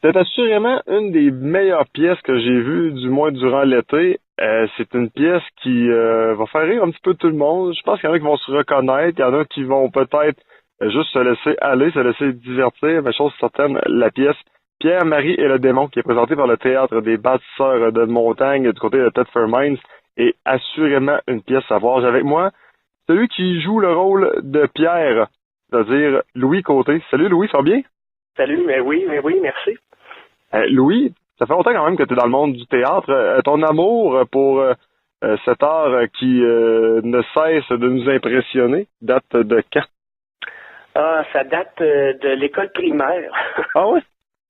C'est assurément une des meilleures pièces que j'ai vues, du moins durant l'été. C'est une pièce qui va faire rire un petit peu tout le monde. Je pense qu'il y en a qui vont se reconnaître, il y en a qui vont peut-être juste se laisser aller, se laisser divertir. Mais chose certaine, la pièce Pierre, Marie et le démon, qui est présentée par le Théâtre des Bâtisseurs de Montagne du côté de Thetford Mines, est assurément une pièce à voir. J'ai avec moi celui qui joue le rôle de Pierre, c'est-à-dire Louis Côté. Salut Louis, ça va bien? Salut, mais oui, merci. Louis, ça fait longtemps quand même que tu es dans le monde du théâtre. Ton amour pour cet art qui ne cesse de nous impressionner date de quand? Ah, ça date de l'école primaire. Ah oui?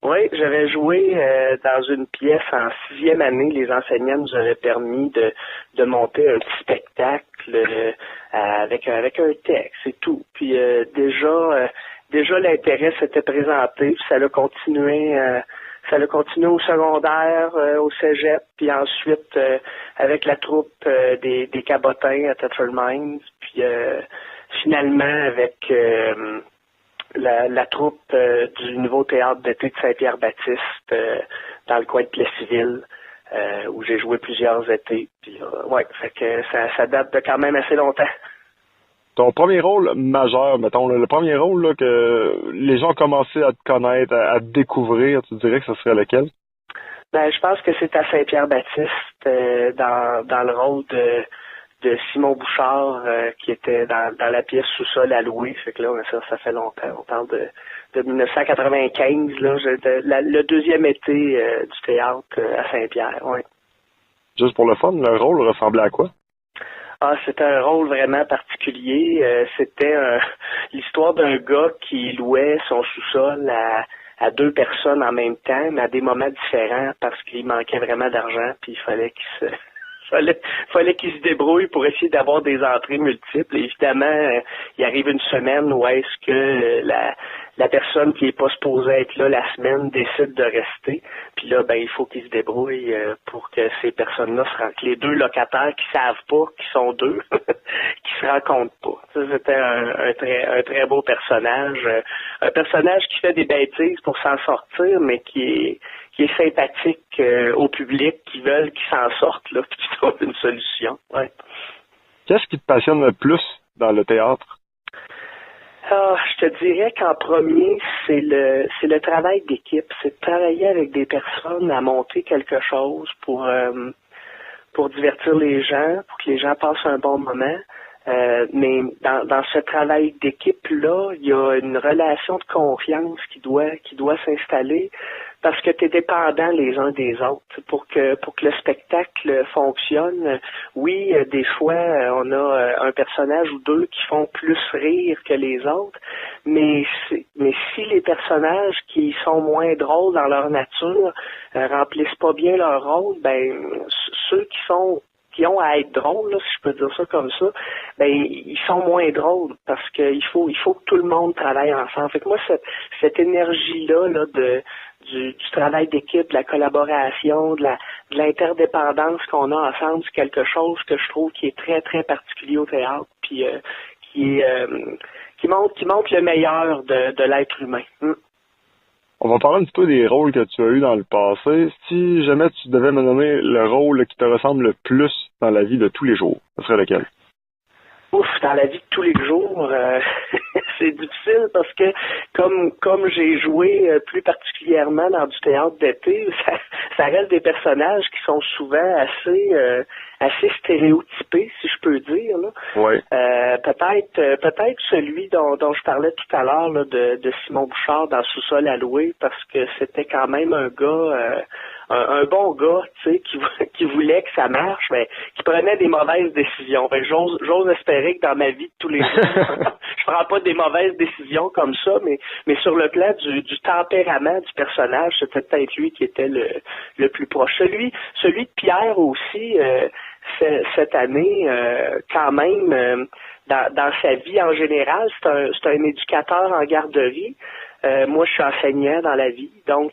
Oui, j'avais joué dans une pièce en 6e année. Les enseignants nous avaient permis de monter un petit spectacle avec un texte et tout. Puis déjà l'intérêt s'était présenté, puis ça a continué au secondaire, au cégep, puis ensuite avec la troupe des Cabotins à Thetford Mines, puis finalement avec la troupe du nouveau théâtre d'été de Saint-Pierre-Baptiste dans le coin de Plessisville, où j'ai joué plusieurs étés. Puis ouais, fait que ça date de quand même assez longtemps. Ton premier rôle majeur, mettons, le premier rôle là, que les gens ont commencé à te connaître, à te découvrir, tu dirais que ce serait lequel? Ben, je pense que c'est à Saint-Pierre-Baptiste, dans le rôle de Simon Bouchard, qui était dans la pièce Sous-sol à louer. Fait que là, ça fait longtemps. On parle de 1995, là, le deuxième été du théâtre à Saint-Pierre, oui. Juste pour le fun, le rôle ressemblait à quoi? Ah, c'était un rôle vraiment particulier. C'était l'histoire d'un gars qui louait son sous-sol à 2 personnes en même temps, mais à des moments différents parce qu'il manquait vraiment d'argent, puis il fallait fallait qu'il se débrouille pour essayer d'avoir des entrées multiples. Et évidemment, il arrive une semaine où est-ce que la personne qui est pas supposée être là la semaine décide de rester. Puis là, ben il faut qu'il se débrouille pour que ces personnes-là que les 2 locataires qui savent pas qu'ils sont 2, qui se rencontrent pas. Ça, c'était un très beau personnage. Un personnage qui fait des bêtises pour s'en sortir, mais qui est sympathique au public, qui veulent qu'il s'en sorte, là, puis qui trouve une solution. Ouais. Qu'est-ce qui te passionne le plus dans le théâtre? Ah, je te dirais qu'en premier, c'est le travail d'équipe. C'est de travailler avec des personnes à monter quelque chose pour divertir les gens, pour que les gens passent un bon moment. Mais dans ce travail d'équipe-là, il y a une relation de confiance qui doit s'installer parce que tu es dépendant les uns des autres. Pour que le spectacle fonctionne, oui, des fois, on a un personnage ou 2 qui font plus rire que les autres, mais si les personnages qui sont moins drôles dans leur nature remplissent pas bien leur rôle, ben ceux qui ont à être drôles, là, si je peux dire ça comme ça, ben ils sont moins drôles parce qu'il faut que tout le monde travaille ensemble. Fait que moi, cette énergie-là du travail d'équipe, de la collaboration, de l'interdépendance qu'on a ensemble, c'est quelque chose que je trouve qui est très, très particulier au théâtre, puis qui montre le meilleur de l'être humain. On va parler un petit peu des rôles que tu as eus dans le passé. Si jamais tu devais me nommer le rôle qui te ressemble le plus dans la vie de tous les jours, ce serait lequel? Ouf, dans la vie de tous les jours, c'est difficile parce que comme j'ai joué plus particulièrement dans du théâtre d'été, ça reste des personnages qui sont souvent assez stéréotypés, si je peux dire. Là. Ouais. Peut-être celui dont je parlais tout à l'heure là, de Simon Bouchard dans Sous-sol à louer, parce que c'était quand même un gars, un bon gars, tu sais, qui voulait que ça marche, mais qui prenait des mauvaises décisions. Fait que j'ose espérer que dans ma vie de tous les jours, je prends pas des mauvaises décisions comme ça, mais sur le plan du tempérament du personnage, c'était peut-être lui qui était le plus proche. Celui de Pierre aussi, cette année, quand même, dans sa vie en général, c'est un éducateur en garderie. Moi, je suis enseignant dans la vie, donc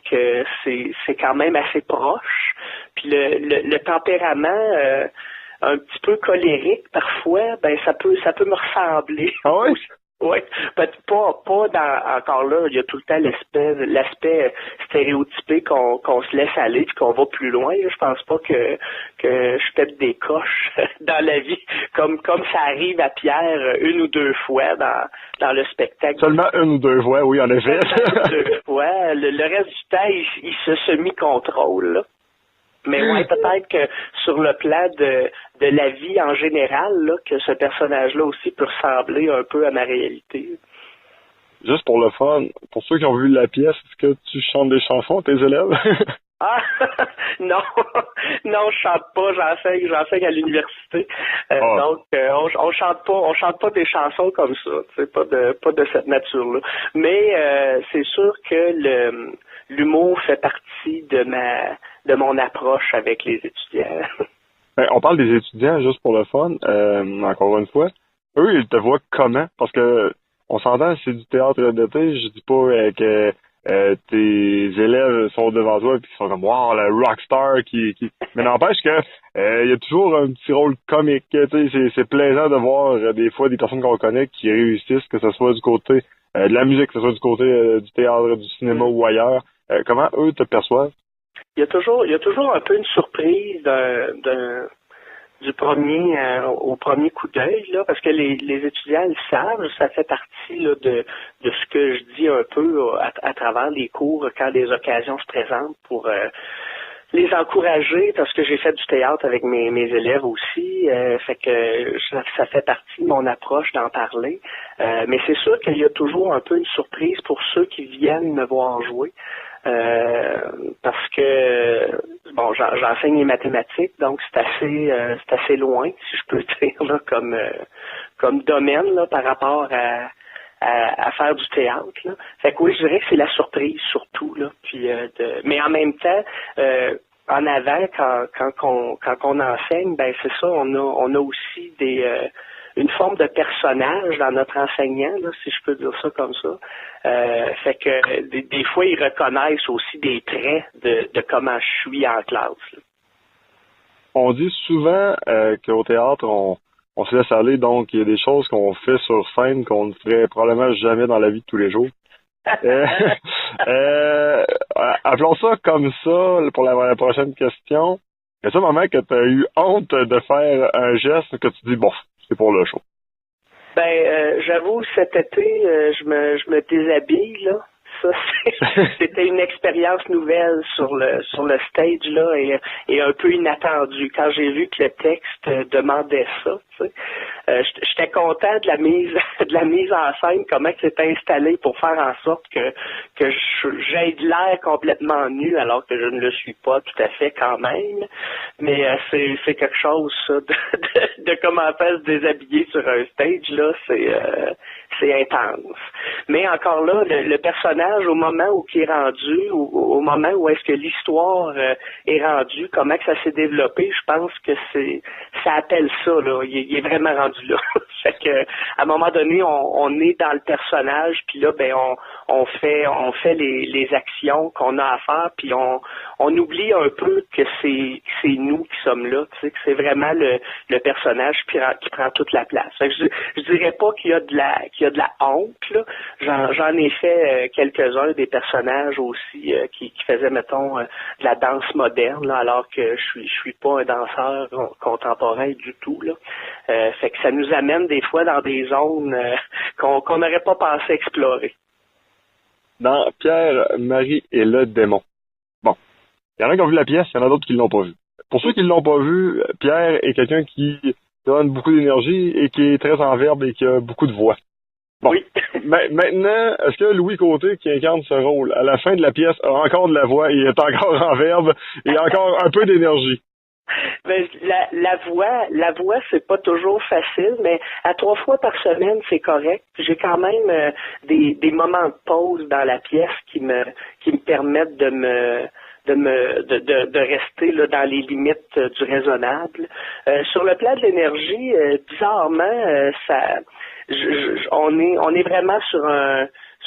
c'est quand même assez proche. Puis le tempérament un petit peu colérique parfois, ben ça peut me ressembler. Ah oui? Oui, pas dans, encore là, il y a tout le temps l'aspect stéréotypé qu'on se laisse aller puis qu'on va plus loin. Je pense pas que je pète des coches dans la vie, comme ça arrive à Pierre une ou deux fois dans le spectacle. Seulement une ou deux fois, oui, en effet. Seulement une ou deux fois. Le reste du temps, il se semi-contrôle, là. Mais ouais, peut-être que sur le plan de la vie en général, là, que ce personnage-là aussi peut ressembler un peu à ma réalité. Juste pour le fun, pour ceux qui ont vu la pièce, est-ce que tu chantes des chansons à tes élèves? Ah non, non, je chante pas, j'enseigne à l'université. Donc on chante pas des chansons comme ça, c'est pas de cette nature-là. Mais c'est sûr que l'humour fait partie de mon approche avec les étudiants. Ben, on parle des étudiants juste pour le fun, encore une fois. Eux, ils te voient comment? Parce que on s'entend, c'est du théâtre d'été, je dis pas que tes élèves sont devant toi et qu'ils sont comme wow, le rockstar qui mais n'empêche que il y a toujours un petit rôle comique, tu sais, c'est plaisant de voir des fois des personnes qu'on connaît qui réussissent, que ce soit du côté de la musique, que ce soit du côté du théâtre, du cinéma ou ailleurs. Comment eux te perçoivent? Il y a toujours un peu une surprise du premier au premier coup d'œil, là, parce que les étudiants le savent, ça fait partie là, de ce que je dis un peu à travers les cours quand des occasions se présentent pour les encourager, parce que j'ai fait du théâtre avec mes élèves aussi, fait que ça fait partie de mon approche d'en parler. Mais c'est sûr qu'il y a toujours un peu une surprise pour ceux qui viennent me voir jouer. Parce que bon, j'enseigne les mathématiques, donc c'est assez loin, si je peux dire, là, comme domaine là, par rapport à faire du théâtre. Là. Fait que oui, je dirais que c'est la surprise surtout, là. Puis mais en même temps, en avant, quand on enseigne, ben c'est ça, on a aussi une forme de personnage dans notre enseignant, là, si je peux dire ça comme ça. Fait que des fois, ils reconnaissent aussi des traits de comment je suis en classe. Là. On dit souvent qu'au théâtre, on se laisse aller, donc il y a des choses qu'on fait sur scène qu'on ne ferait probablement jamais dans la vie de tous les jours. Appelons ça comme ça pour la prochaine question. Est-ce un moment que tu as eu honte de faire un geste que tu dis, bon, c'est pour le show? Ben, j'avoue, cet été, je me déshabille, là. Ça, c'était une expérience nouvelle sur le stage, là, et un peu inattendue. Quand j'ai vu que le texte demandait ça, tu sais, j'étais content de la mise en scène, comment c'était installé pour faire en sorte que j'ai de l'air complètement nu, alors que je ne le suis pas tout à fait quand même. Mais c'est quelque chose, ça, de comment faire se déshabiller sur un stage, là, c'est intense. Mais encore là, le personnage, au moment où il est rendu, au moment où est-ce que l'histoire est rendue, comment que ça s'est développé, je pense que ça appelle ça, là. Il est vraiment rendu là. Fait que, à un moment donné, on est dans le personnage, puis là, ben, on fait les actions qu'on a à faire, puis on oublie un peu que c'est nous qui sommes là, tu sais, que c'est vraiment le personnage qui prend toute la place. Fait que je dirais pas qu'il y a de la honte, là. J'en ai fait quelques-uns des personnages aussi qui faisaient, mettons, de la danse moderne, là, alors que je suis pas un danseur contemporain du tout, là. Fait que ça nous amène des fois dans des zones qu'on n'aurait pas pensé explorer. Dans Pierre, Marie et le démon. Bon, il y en a qui ont vu la pièce, il y en a d'autres qui l'ont pas vue. Pour ceux qui l'ont pas vu, Pierre est quelqu'un qui donne beaucoup d'énergie et qui est très en verbe et qui a beaucoup de voix. Bon. Oui. Maintenant, est-ce que Louis Côté, qui incarne ce rôle, à la fin de la pièce, a encore de la voix et est encore en verbe et encore un peu d'énergie? Ben, la voix, c'est pas toujours facile, mais à 3 fois par semaine, c'est correct. J'ai quand même des moments de pause dans la pièce qui me permettent de rester là dans les limites du raisonnable. Sur le plan de l'énergie, bizarrement, on est vraiment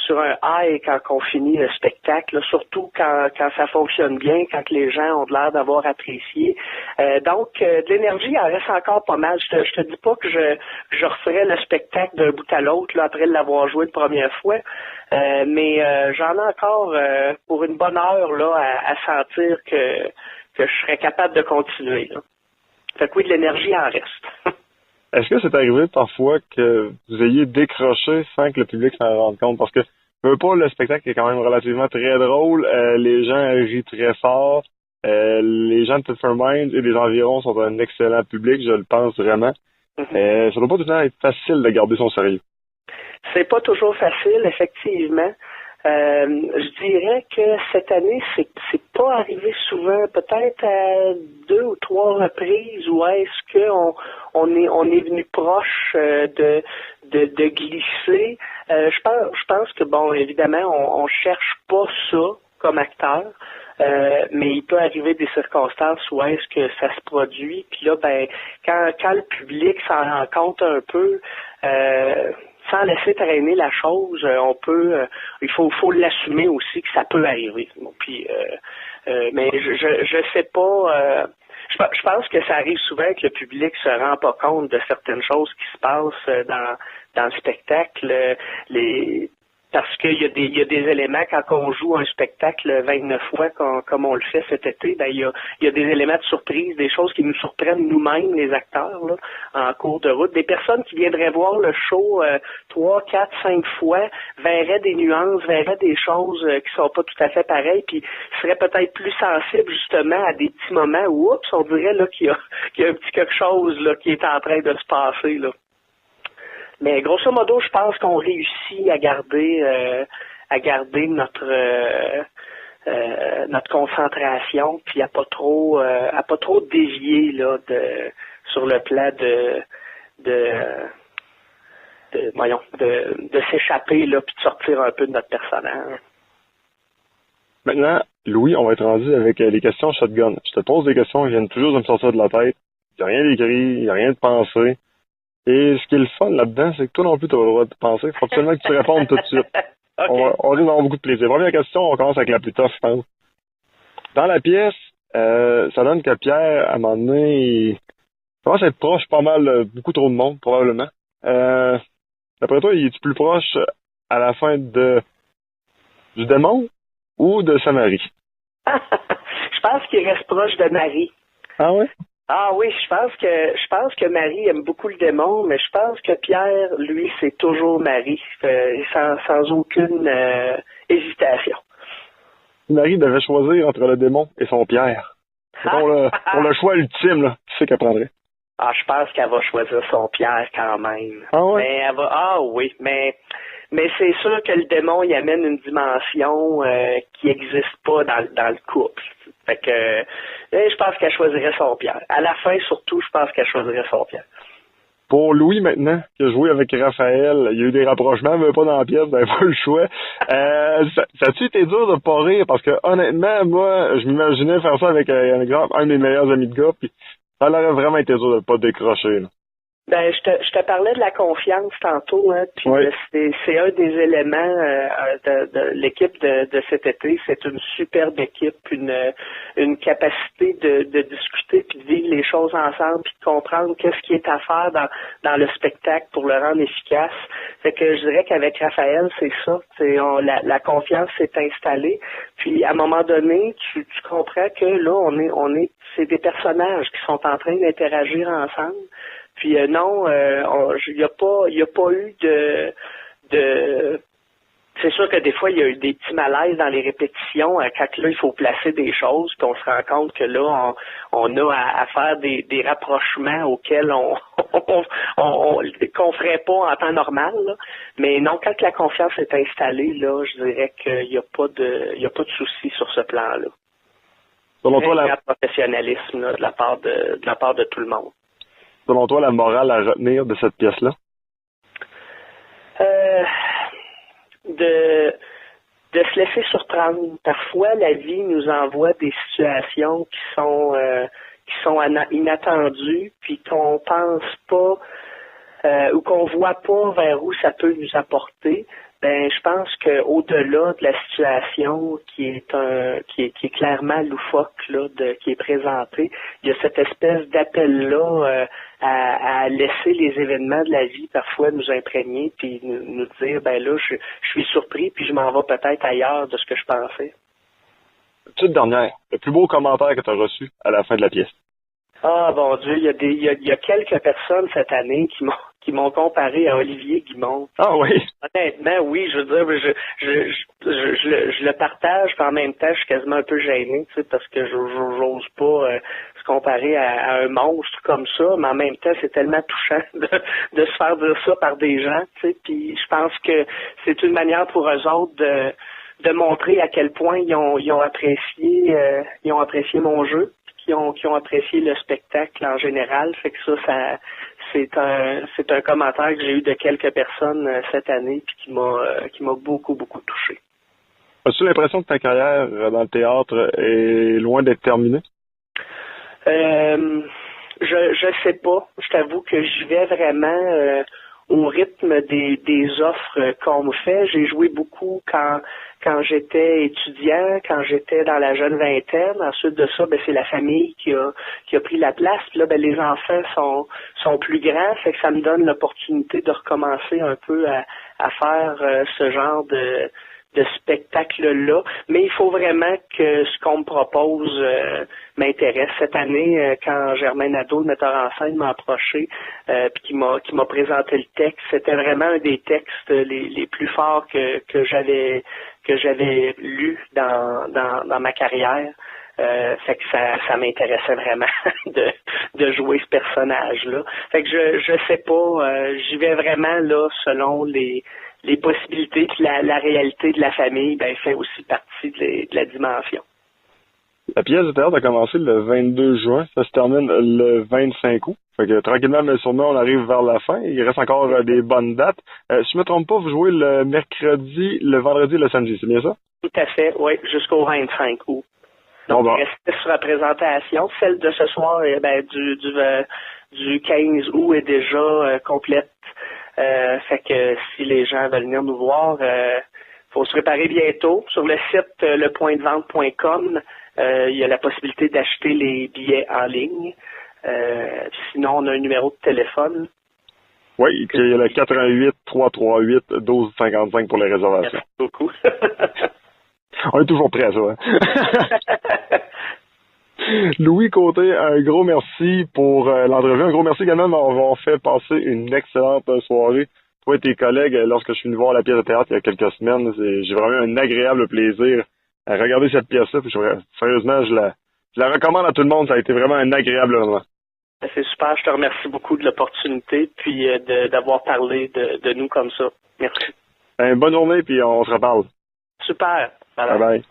sur un high quand on finit le spectacle, là, surtout quand ça fonctionne bien, quand les gens ont l'air d'avoir apprécié. Donc, de l'énergie, il en reste encore pas mal. Je te dis pas que je referais le spectacle d'un bout à l'autre là, après l'avoir joué la première fois, mais j'en ai encore pour une bonne heure là à sentir que je serais capable de continuer. Là. Fait que oui, de l'énergie en reste. Est-ce que c'est arrivé parfois que vous ayez décroché sans que le public s'en rende compte? Parce que le spectacle est quand même relativement très drôle. Les gens rient très fort. Les gens de Pittsburgh Minds et les environs sont un excellent public, je le pense vraiment. Ça doit pas tout le temps être facile de garder son sérieux. C'est pas toujours facile, effectivement. Je dirais que cette année, c'est pas arrivé souvent, peut-être à 2 ou 3 reprises où est-ce que on est venu proche de glisser. Je pense que bon, évidemment, on cherche pas ça comme acteur. Mais il peut arriver des circonstances où est-ce que ça se produit, puis là, ben, quand le public s'en rend compte un peu, sans laisser traîner la chose, on peut, il faut l'assumer aussi que ça peut arriver. Bon, puis, mais je sais pas. Je pense que ça arrive souvent que le public se rend pas compte de certaines choses qui se passent dans le spectacle. Parce qu'il y a des éléments quand on joue un spectacle 29 fois comme on le fait cet été, ben il y a des éléments de surprise, des choses qui nous surprennent nous-mêmes, les acteurs, là, en cours de route. Des personnes qui viendraient voir le show 3, 4, 5 fois verraient des nuances, verraient des choses qui sont pas tout à fait pareilles, puis seraient peut-être plus sensibles justement à des petits moments où oups, on dirait là qu'il y a un petit quelque chose là qui est en train de se passer là. Mais grosso modo, je pense qu'on réussit à garder notre concentration, puis à pas trop dévier là sur le plan de s'échapper là puis de sortir un peu de notre personnage. Maintenant, Louis, on va être rendu avec les questions shotgun. Je te pose des questions qui viennent toujours de me sortir de la tête. Il n'y a rien d'écrit, il n'y a rien de pensé. Et ce qui est le fun là-dedans, c'est que toi non plus, tu as le droit de penser. Il faut absolument que tu répondes tout de suite. Okay. On risque d'avoir beaucoup de plaisir. Première question, on commence avec la plus tough, je pense. Dans la pièce, ça donne que Pierre, à un moment donné, il commence à être proche pas mal, beaucoup trop de monde, probablement. D'après toi, es-tu plus proche à la fin du démon ou de sa Marie? Je pense qu'il reste proche de Marie. Ah oui? Ah oui, je pense que Marie aime beaucoup le démon, mais je pense que Pierre, lui, c'est toujours Marie, sans aucune hésitation. Marie devait choisir entre le démon et son Pierre. C'est pour le choix ultime, là. Qui c'est qu'elle prendrait? Ah, je pense qu'elle va choisir son Pierre quand même. Ah ouais? Mais oui, mais c'est sûr que le démon, il amène une dimension qui n'existe pas dans le couple. Fait que je pense qu'elle choisirait son Pierre. À la fin, surtout, je pense qu'elle choisirait son Pierre. Pour Louis, maintenant, qui a joué avec Raphaël, il y a eu des rapprochements, mais pas dans la pièce, vous n'avez pas le choix. Ça a-tu été dur de pas rire? Parce que, honnêtement, moi, je m'imaginais faire ça avec, un exemple, un de mes meilleurs amis de gars, puis ça aurait vraiment été dur de pas décrocher, là. Ben, je te parlais de la confiance tantôt, hein, puis oui. C'est un des éléments de l'équipe de cet été. C'est une superbe équipe, une capacité de discuter puis de vivre les choses ensemble puis de comprendre qu'est-ce qui est à faire dans le spectacle pour le rendre efficace. Fait que je dirais qu'avec Raphaël, c'est ça. La confiance s'est installée. Puis à un moment donné, tu comprends que là, c'est des personnages qui sont en train d'interagir ensemble. Puis non, il y a pas eu de c'est sûr que des fois il y a eu des petits malaises dans les répétitions quand là il faut placer des choses puis on se rend compte que là on a à faire des rapprochements auxquels qu'on ferait pas en temps normal là. Mais non, quand la confiance est installée là, je dirais qu'il y a pas de souci sur ce plan-là. Selon toi, un professionnalisme là, de la part de tout le monde. Selon toi, la morale à retenir de cette pièce-là? De se laisser surprendre. Parfois, la vie nous envoie des situations qui sont inattendues, puis qu'on pense pas ou qu'on voit pas vers où ça peut nous apporter. Ben, je pense que au-delà de la situation qui est clairement loufoque là, qui est présentée, il y a cette espèce d'appel-là à laisser les événements de la vie parfois nous imprégner puis nous dire ben là, je suis surpris puis je m'en vais peut-être ailleurs de ce que je pensais. Toute dernière, le plus beau commentaire que tu as reçu à la fin de la pièce. Ah bon Dieu, il y a quelques personnes cette année qui m'ont comparé à Olivier Guimond. Ah oui. Honnêtement, oui, je veux dire, je le partage, puis en même temps, je suis quasiment un peu gêné, tu sais, parce que j'ose pas se comparer à un monstre comme ça, mais en même temps, c'est tellement touchant de se faire dire ça par des gens, tu sais, puis je pense que c'est une manière pour eux autres de montrer à quel point ils ont apprécié mon jeu. Qui ont apprécié le spectacle en général. Fait que ça c'est un commentaire que j'ai eu de quelques personnes cette année puis qui m'a beaucoup, beaucoup touché. As-tu l'impression que ta carrière dans le théâtre est loin d'être terminée? Je sais pas. Je t'avoue que j'y vais vraiment au rythme des offres qu'on me fait. J'ai joué beaucoup quand j'étais étudiant, quand j'étais dans la jeune vingtaine. Ensuite de ça, ben c'est la famille qui a pris la place. Puis là, ben les enfants sont plus grands, fait que ça me donne l'opportunité de recommencer un peu à faire ce genre de spectacle-là, mais il faut vraiment que ce qu'on me propose m'intéresse. Cette année, quand Germain Nadeau, le metteur en scène, m'a approché puis qui m'a présenté le texte, c'était vraiment un des textes les plus forts que j'avais lu dans ma carrière. Fait que ça m'intéressait vraiment de jouer ce personnage-là. Fait que je sais pas, j'y vais vraiment là selon les possibilités, puis la réalité de la famille, ben fait aussi partie de la dimension. La pièce de théâtre a commencé le 22 juin, ça se termine le 25 août. Fait que tranquillement, mais sûrement, on arrive vers la fin. Il reste encore des bonnes dates. Si je me trompe pas, vous jouez le mercredi, le vendredi et le samedi, c'est bien ça? Tout à fait, oui, jusqu'au 25 août. Donc, il reste sur la présentation. Celle de ce soir, du 15 août est déjà complète. Fait que si les gens veulent venir nous voir, faut se préparer bientôt. Sur le site lepointdevente.com, il y a la possibilité d'acheter les billets en ligne. Sinon, on a un numéro de téléphone. Oui, il y a le 88-338-1255 pour les réservations. Merci beaucoup. On est toujours prêts à ça. Hein? Louis Côté, un gros merci pour l'entrevue. Un gros merci également d'avoir fait passer une excellente soirée. Toi et tes collègues, lorsque je suis venu voir la pièce de théâtre il y a quelques semaines, j'ai vraiment eu un agréable plaisir à regarder cette pièce-là. Sérieusement, je la recommande à tout le monde. Ça a été vraiment un agréable moment. C'est super. Je te remercie beaucoup de l'opportunité puis d'avoir parlé de nous comme ça. Merci. Bonne journée, puis on se reparle. Super. Bye bye.